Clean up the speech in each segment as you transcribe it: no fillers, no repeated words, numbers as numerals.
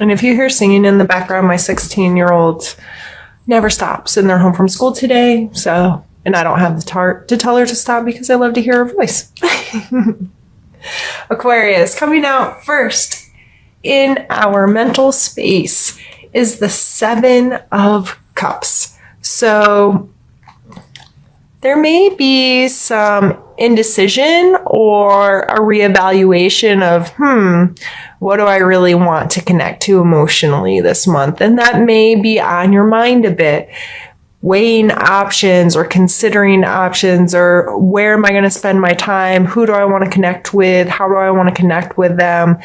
And if you hear singing in the background, my 16-year-old never stops, and they're home from school today. So, and I don't have to tell her to stop because I love to hear her voice. Aquarius, coming out first in our mental space is the Seven of Cups. So there may be some indecision or a reevaluation of, what do I really want to connect to emotionally this month? And that may be on your mind a bit, weighing options or considering options, or where am I going to spend my time? Who do I want to connect with? How do I want to connect with them?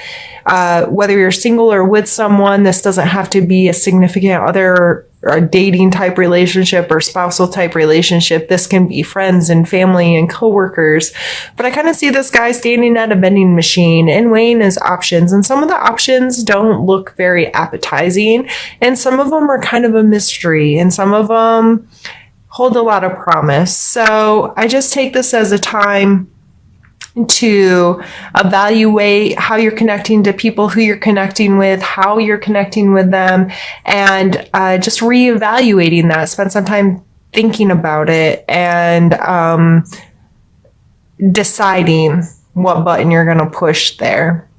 Whether you're single or with someone, this doesn't have to be a significant other or a dating type relationship or spousal type relationship. This can be friends and family and coworkers. But I kind of see this guy standing at a vending machine and weighing his options. And some of the options don't look very appetizing. And some of them are kind of a mystery. And some of them hold a lot of promise. So I just take this as a time to evaluate how you're connecting to people, who you're connecting with, how you're connecting with them, and just reevaluating that. Spend some time thinking about it and deciding what button you're going to push there.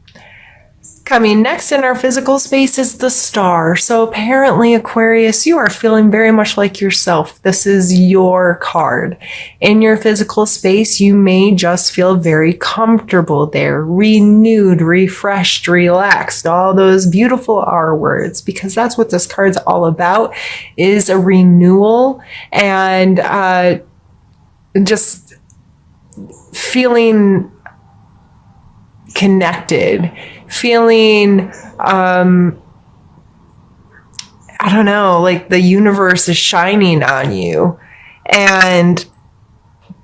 Coming next in our physical space is the Star. So apparently, Aquarius, you are feeling very much like yourself. This is your card. In your physical space, you may just feel very comfortable there, renewed, refreshed, relaxed, all those beautiful R words, because that's what this card's all about, is a renewal and just feeling connected, feeling, I don't know, like the universe is shining on you. And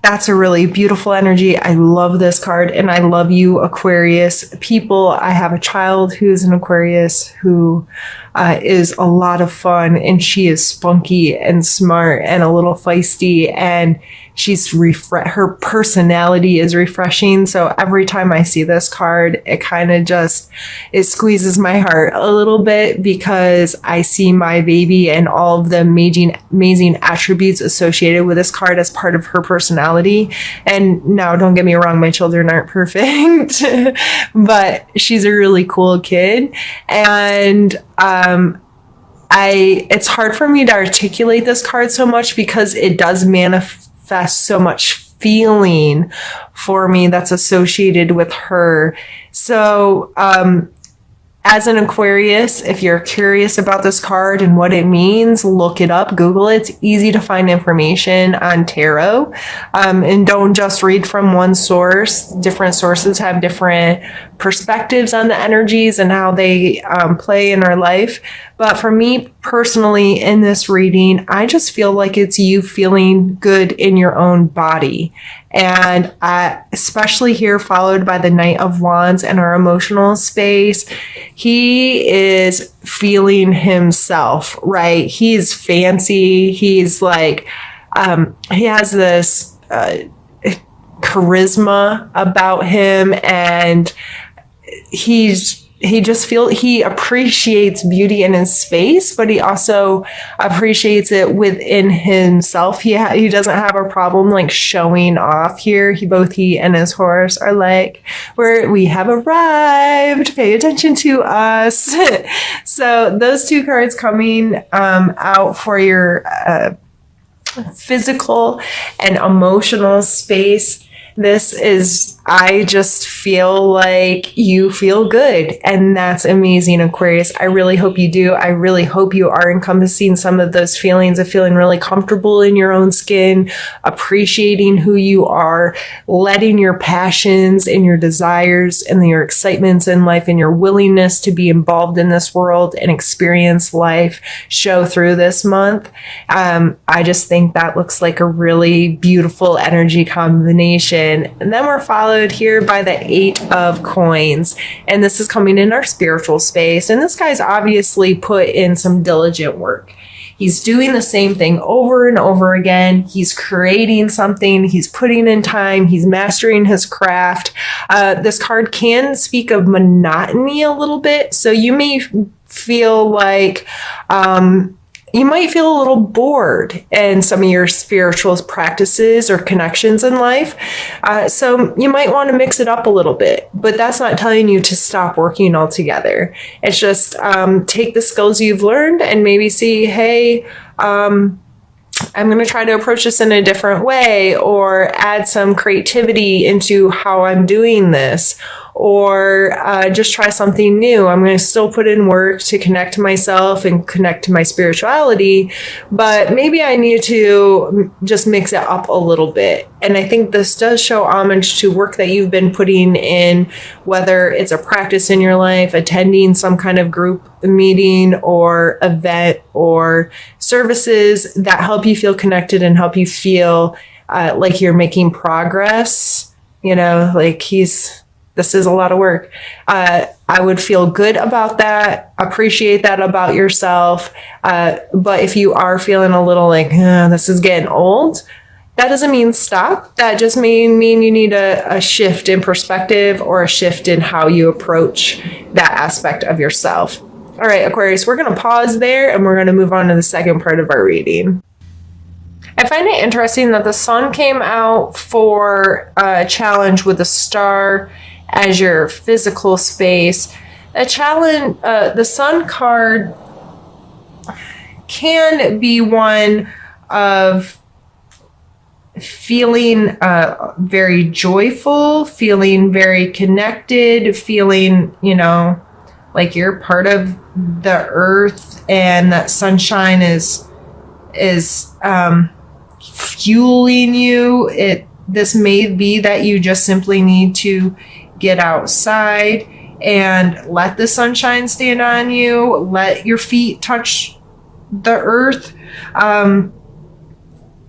that's a really beautiful energy. I love this card, and I love you, Aquarius people. I have a child who's an Aquarius who is a lot of fun, and she is spunky and smart and a little feisty, and she's her personality is refreshing. So every time I see this card, it kind of it squeezes my heart a little bit, because I see my baby and all of the amazing attributes associated with this card as part of her personality. And now, don't get me wrong, my children aren't perfect, but she's a really cool kid. And it's hard for me to articulate this card so much, because it does manifest so much feeling for me that's associated with her. So as an Aquarius, if you're curious about this card and what it means, look it up, Google it. It's easy to find information on tarot. And don't just read from one source. Different sources have different perspectives on the energies and how they play in our life. But for me personally, in this reading, I just feel like it's you feeling good in your own body. And especially here, followed by the Knight of Wands and our emotional space, he is feeling himself, right? He's fancy. He's like, he has this charisma about him, and he appreciates beauty in his space, but he also appreciates it within himself. He doesn't have a problem like showing off here. Both he and his horse are like, we have arrived, pay attention to us. So those two cards coming out for your physical and emotional space. I just feel like you feel good, and that's amazing, Aquarius. I really hope you do. I really hope you are encompassing some of those feelings of feeling really comfortable in your own skin, appreciating who you are, letting your passions and your desires and your excitements in life and your willingness to be involved in this world and experience life show through this month. I just think that looks like a really beautiful energy combination. And then we're followed here by the Eight of Coins. And this is coming in our spiritual space. And this guy's obviously put in some diligent work. He's doing the same thing over and over again. He's creating something. He's putting in time. He's mastering his craft. This card can speak of monotony a little bit. So you may feel like you might feel a little bored in some of your spiritual practices or connections in life. So you might want to mix it up a little bit, but that's not telling you to stop working altogether. It's just take the skills you've learned and maybe see, hey, I'm going to try to approach this in a different way, or add some creativity into how I'm doing this, or just try something new. I'm going to still put in work to connect to myself and connect to my spirituality, but maybe I need to just mix it up a little bit. And I think this does show homage to work that you've been putting in, whether it's a practice in your life, attending some kind of group meeting or event or services that help you feel connected and help you feel like you're making progress. You know, like this is a lot of work. I would feel good about that, appreciate that about yourself. But if you are feeling a little like, this is getting old, that doesn't mean stop. That just mean you need a shift in perspective, or a shift in how you approach that aspect of yourself. All right, Aquarius, we're going to pause there and we're going to move on to the second part of our reading. I find it interesting that the sun came out for a challenge with a star as your physical space. A challenge, the sun card can be one of feeling very joyful, feeling very connected, feeling, like you're part of the earth, and that sunshine is fueling you. This may be that you just simply need to get outside and let the sunshine stand on you, let your feet touch the earth.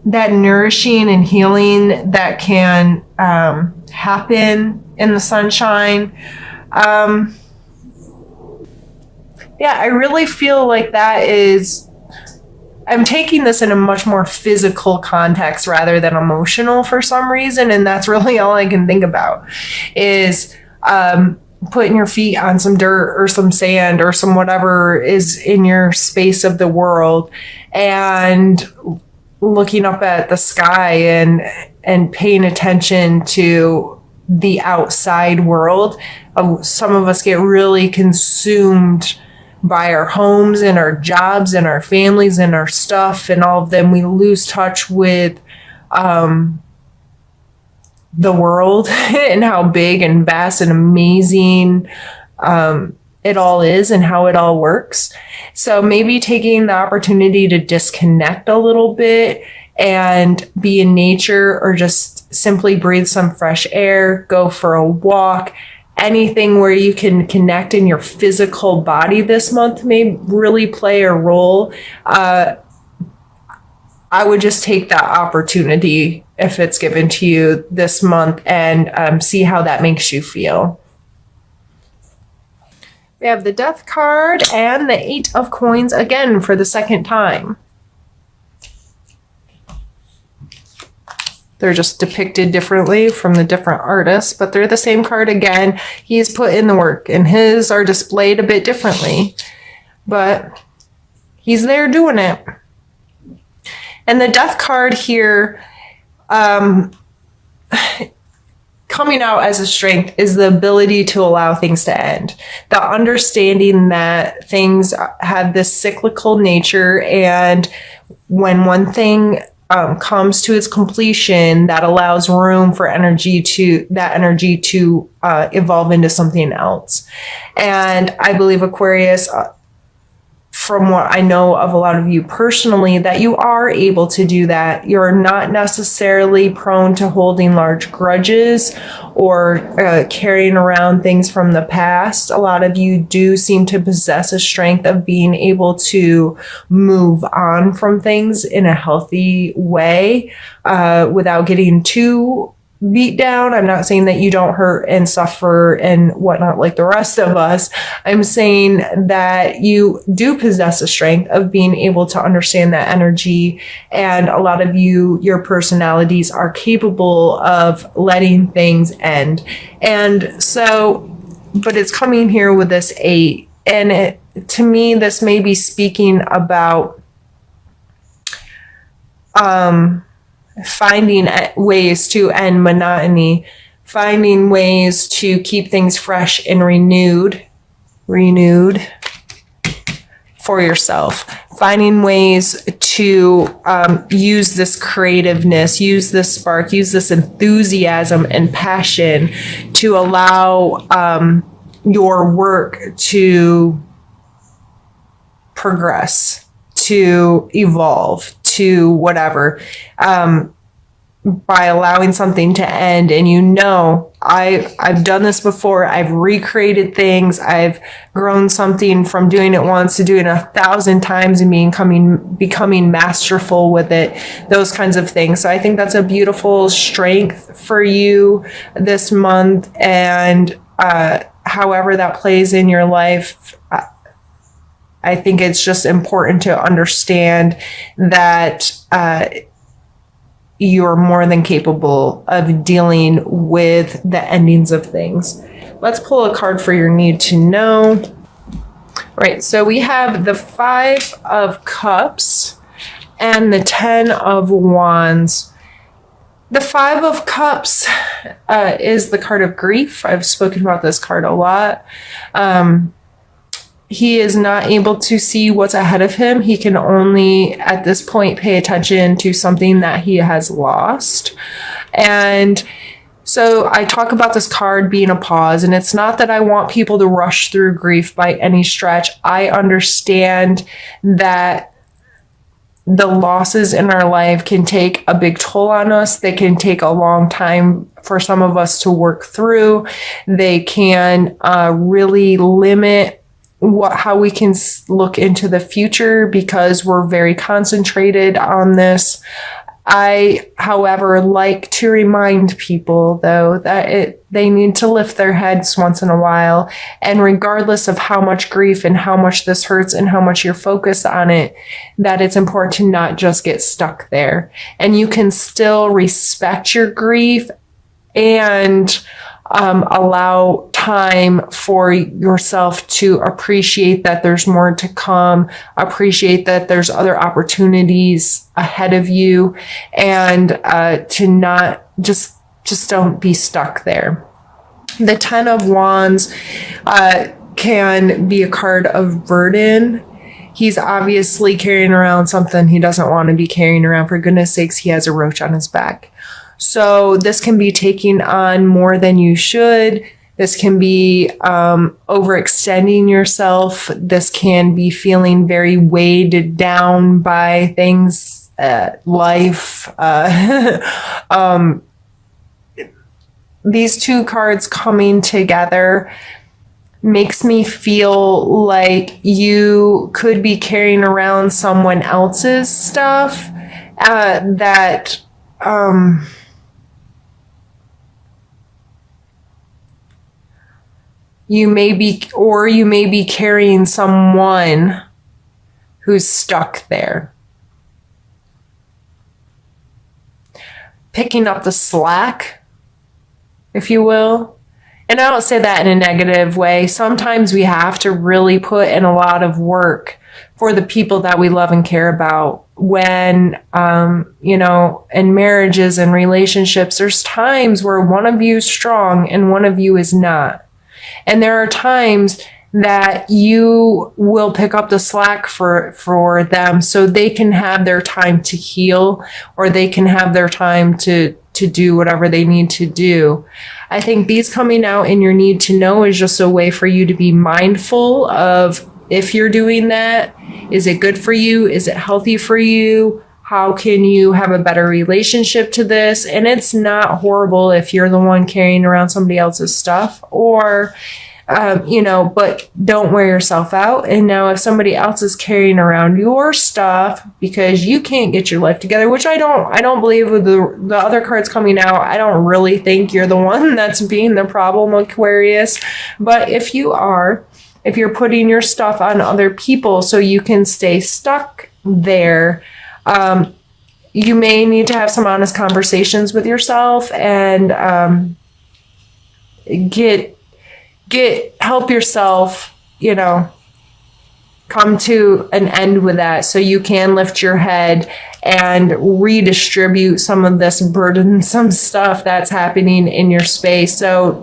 That nourishing and healing that can happen in the sunshine. I really feel like I'm taking this in a much more physical context rather than emotional for some reason. And that's really all I can think about is putting your feet on some dirt or some sand or some whatever is in your space of the world, and looking up at the sky and paying attention to the outside world. Some of us get really consumed by our homes and our jobs and our families and our stuff and all of them. We lose touch with the world and how big and vast and amazing it all is and how it all works. So maybe taking the opportunity to disconnect a little bit and be in nature, or just simply breathe some fresh air, go for a walk. Anything where you can connect in your physical body this month may really play a role. I would just take that opportunity if it's given to you this month and see how that makes you feel. We have the Death card and the 8 of Coins again for the second time. They're just depicted differently from the different artists, but they're the same card again. He's put in the work, and his are displayed a bit differently, but he's there doing it. And the Death card here, coming out as a strength, is the ability to allow things to end. The understanding that things have this cyclical nature, and when one thing comes to its completion, that allows room for energy to evolve into something else. And I believe, Aquarius, from what I know of a lot of you personally, that you are able to do that. You're not necessarily prone to holding large grudges or carrying around things from the past. A lot of you do seem to possess a strength of being able to move on from things in a healthy way without getting too beat down. I'm not saying that you don't hurt and suffer and whatnot like the rest of us. I'm saying that you do possess a strength of being able to understand that energy. And a lot of you, your personalities are capable of letting things end. And so, but it's coming here with this 8. And to me, this may be speaking about finding ways to end monotony, finding ways to keep things fresh and renewed for yourself, finding ways to use this creativeness, use this spark, use this enthusiasm and passion to allow your work to progress, to evolve, to whatever, by allowing something to end. And I've done this before. I've recreated things. I've grown something from doing it once to doing it 1,000 times and becoming masterful with it, those kinds of things. So I think that's a beautiful strength for you this month. And however that plays in your life, I think it's just important to understand that you're more than capable of dealing with the endings of things. Let's pull a card for your need to know. Right, so we have the 5 of Cups and the 10 of Wands. The 5 of Cups is the card of grief. I've spoken about this card a lot. He is not able to see what's ahead of him. He can only, at this point, pay attention to something that he has lost. And so I talk about this card being a pause, and it's not that I want people to rush through grief by any stretch. I understand that the losses in our life can take a big toll on us. They can take a long time for some of us to work through. They can really limit how we can look into the future because we're very concentrated on this. I, however, like to remind people, though, that they need to lift their heads once in a while. And regardless of how much grief and how much this hurts and how much you're focused on it, that it's important to not just get stuck there. And you can still respect your grief and allow time for yourself to appreciate that there's more to come, appreciate that there's other opportunities ahead of you, and to not just don't be stuck there. The 10 of Wands can be a card of burden. He's obviously carrying around something he doesn't want to be carrying around. For goodness sakes, he has a roach on his back. So this can be taking on more than you should. This can be overextending yourself. This can be feeling very weighed down by things, life. These 2 cards coming together makes me feel like you could be carrying around someone else's stuff that you may be carrying someone who's stuck there. Picking up the slack, if you will. And I don't say that in a negative way. Sometimes we have to really put in a lot of work for the people that we love and care about. When, in marriages and relationships, there's times where one of you is strong and one of you is not. And there are times that you will pick up the slack for them so they can have their time to heal, or they can have their time to do whatever they need to do. I think these coming out in your need to know is just a way for you to be mindful of, if you're doing that, is it good for you? Is it healthy for you? How can you have a better relationship to this? And it's not horrible if you're the one carrying around somebody else's stuff, or but don't wear yourself out. And now if somebody else is carrying around your stuff because you can't get your life together, which I don't believe with the other cards coming out, I don't really think you're the one that's being the problem, Aquarius. But if you're putting your stuff on other people so you can stay stuck there, you may need to have some honest conversations with yourself and help yourself, come to an end with that so you can lift your head and redistribute some of this burdensome stuff that's happening in your space. So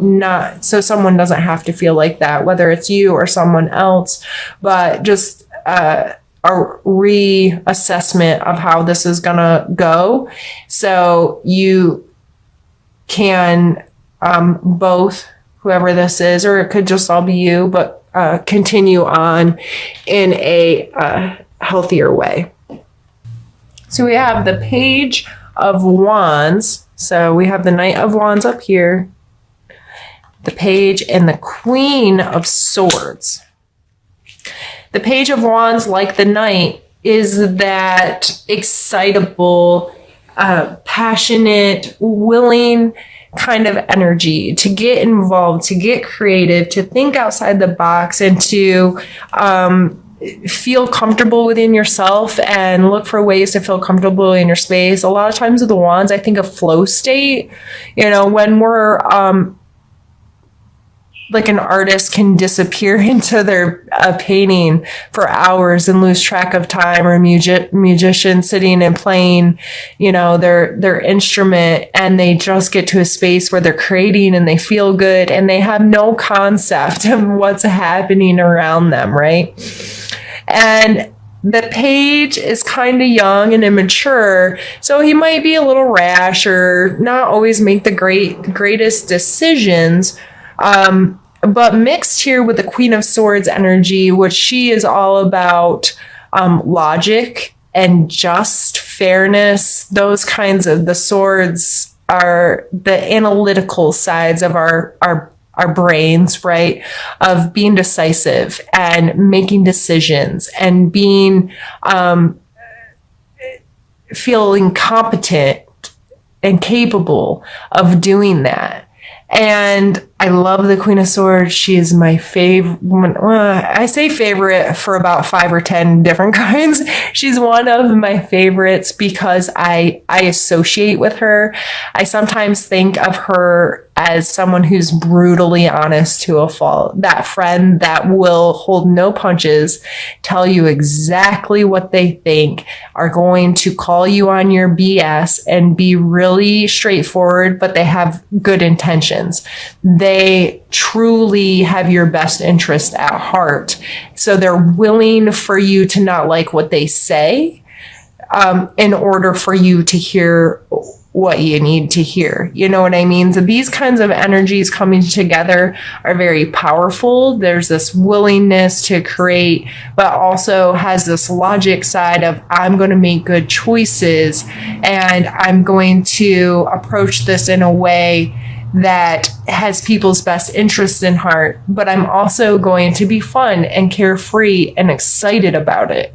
someone doesn't have to feel like that, whether it's you or someone else, but just a reassessment of how this is gonna go. So you can both, whoever this is, or it could just all be you, but continue on in a healthier way. So we have the Page of Wands. So we have the Knight of Wands up here, the Page, and the Queen of Swords. The Page of Wands, like the Knight, is that excitable, passionate, willing kind of energy to get involved, to get creative, to think outside the box, and to feel comfortable within yourself and look for ways to feel comfortable in your space. A lot of times with the wands, I think of flow state, when we're like an artist can disappear into their painting for hours and lose track of time, or a musician sitting and playing, their instrument, and they just get to a space where they're creating and they feel good and they have no concept of what's happening around them, right? And the Page is kind of young and immature, so he might be a little rash or not always make the greatest decisions. But mixed here with the Queen of Swords energy, which she is all about logic and just fairness. Those kinds of, the swords are the analytical sides of our brains, right? Of being decisive and making decisions and being feeling competent and capable of doing that. And I love the Queen of Swords. She is my favorite. I say favorite for about 5 or 10 different kinds. She's one of my favorites because I associate with her. I sometimes think of her as someone who's brutally honest to a fault. That friend that will hold no punches, tell you exactly what they think, are going to call you on your BS and be really straightforward, but they have good intentions. They truly have your best interest at heart. So they're willing for you to not like what they say, in order for you to hear what you need to hear. You know what I mean? So these kinds of energies coming together are very powerful. There's this willingness to create, but also has this logic side of, I'm going to make good choices and I'm going to approach this in a way that has people's best interest in heart, but I'm also going to be fun and carefree and excited about it.